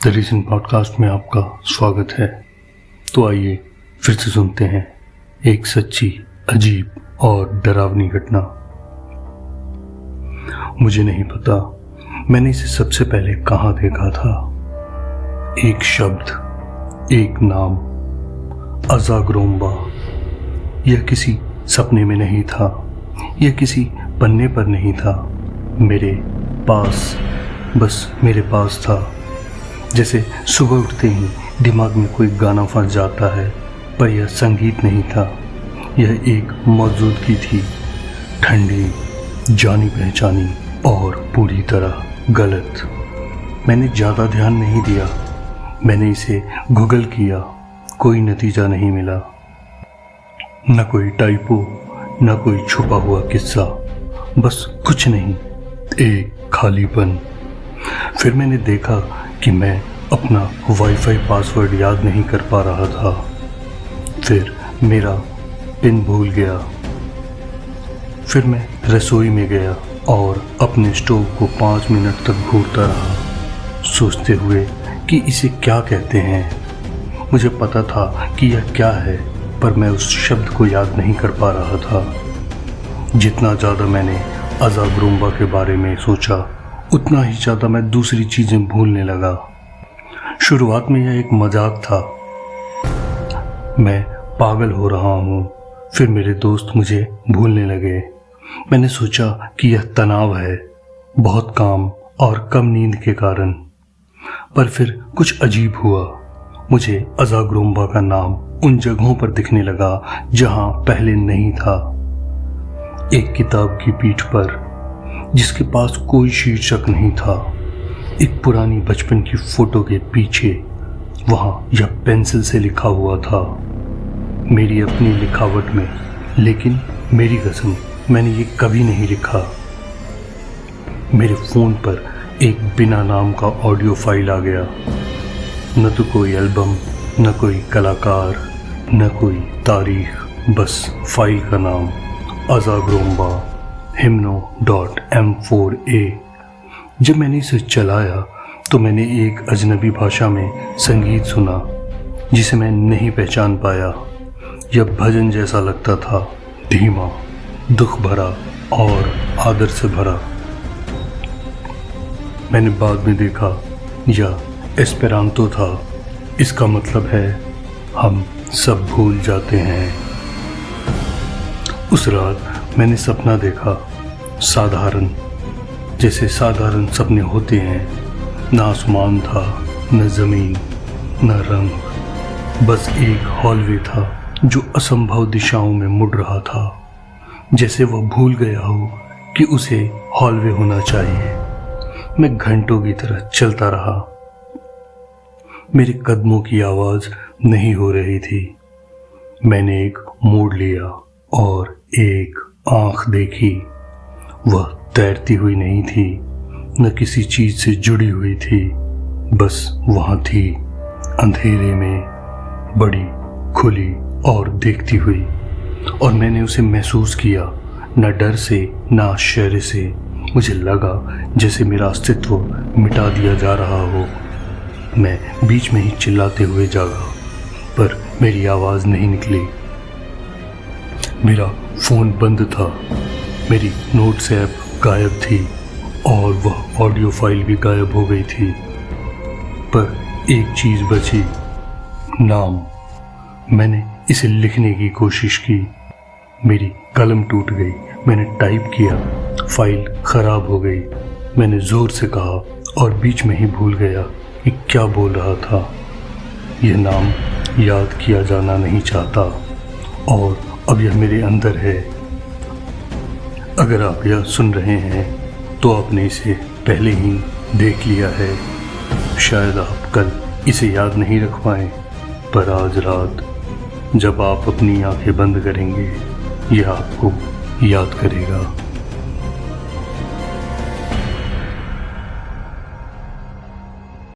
The recent podcast में आपका स्वागत है। तो आइए फिर से सुनते हैं एक सच्ची, अजीब और डरावनी घटना। मुझे नहीं पता मैंने इसे सबसे पहले कहाँ देखा था। एक शब्द, एक नाम, अज़ाग्रोम्बा। यह किसी सपने में नहीं था, यह किसी पन्ने पर नहीं था, मेरे पास, बस मेरे पास था। जैसे सुबह उठते ही दिमाग में कोई गाना फंस जाता है, पर यह संगीत नहीं था, यह एक मौजूदगी थी, ठंडी, जानी पहचानी और पूरी तरह गलत। मैंने ज़्यादा ध्यान नहीं दिया, मैंने इसे गूगल किया, कोई नतीजा नहीं मिला, न कोई टाइपो, न कोई छुपा हुआ किस्सा, बस कुछ नहीं, एक खालीपन। फिर मैंने देखा कि मैं अपना वाईफाई पासवर्ड याद नहीं कर पा रहा था। फिर मेरा पिन भूल गया। फिर मैं रसोई में गया और अपने स्टोव को 5 मिनट तक घूरता रहा, सोचते हुए कि इसे क्या कहते हैं। मुझे पता था कि यह क्या है, पर मैं उस शब्द को याद नहीं कर पा रहा था। जितना ज़्यादा मैंने अज़ाग्रोम्बा के बारे में सोचा, उतना ही ज़्यादा मैं दूसरी चीज़ें भूलने लगा। शुरुआत में यह एक मजाक था, मैं पागल हो रहा हूँ। फिर मेरे दोस्त मुझे भूलने लगे। मैंने सोचा कि यह तनाव है, बहुत काम और कम नींद के कारण। पर फिर कुछ अजीब हुआ। मुझे अज़ाग्रोम्बा का नाम उन जगहों पर दिखने लगा जहाँ पहले नहीं था। एक किताब की पीठ पर जिसके पास कोई शीर्षक नहीं था, एक पुरानी बचपन की फोटो के पीछे, वहाँ यह पेंसिल से लिखा हुआ था, मेरी अपनी लिखावट में। लेकिन मेरी कसम, मैंने ये कभी नहीं लिखा। मेरे फ़ोन पर एक बिना नाम का ऑडियो फाइल आ गया। न तो कोई एल्बम, न कोई कलाकार, न कोई तारीख, बस फाइल का नाम, अज़ाग्रोम्बा hymno.m4a। जब मैंने इसे चलाया तो मैंने एक अजनबी भाषा में संगीत सुना जिसे मैं नहीं पहचान पाया। यह भजन जैसा लगता था, धीमा, दुख भरा और आदर से भरा। मैंने बाद में देखा यह एस्पेरांतो था। इसका मतलब है हम सब भूल जाते हैं। उस रात मैंने सपना देखा, साधारण, जैसे साधारण सपने होते हैं। न आसमान था, न ज़मीन, न रंग, बस एक हॉलवे था जो असंभव दिशाओं में मुड़ रहा था, जैसे वह भूल गया हो कि उसे हॉलवे होना चाहिए। मैं घंटों की तरह चलता रहा, मेरे कदमों की आवाज़ नहीं हो रही थी। मैंने एक मोड़ लिया और एक आँख देखी। वह तैरती हुई नहीं थी, न किसी चीज़ से जुड़ी हुई थी, बस वहाँ थी, अंधेरे में, बड़ी, खुली और देखती हुई। और मैंने उसे महसूस किया, न डर से, न आश्चर्य से। मुझे लगा जैसे मेरा अस्तित्व मिटा दिया जा रहा हो। मैं बीच में ही चिल्लाते हुए जागा, पर मेरी आवाज़ नहीं निकली। मेरा फ़ोन बंद था, मेरी नोट्स ऐप गायब थी और वह ऑडियो फाइल भी गायब हो गई थी। पर एक चीज़ बची, नाम। मैंने इसे लिखने की कोशिश की, मेरी कलम टूट गई। मैंने टाइप किया, फाइल ख़राब हो गई। मैंने ज़ोर से कहा और बीच में ही भूल गया कि क्या बोल रहा था। यह नाम याद किया जाना नहीं चाहता और अब यह मेरे अंदर है। अगर आप यह सुन रहे हैं तो आपने इसे पहले ही देख लिया है। शायद आप कल इसे याद नहीं रख पाएं, पर आज रात जब आप अपनी आंखें बंद करेंगे, यह आपको याद करेगा।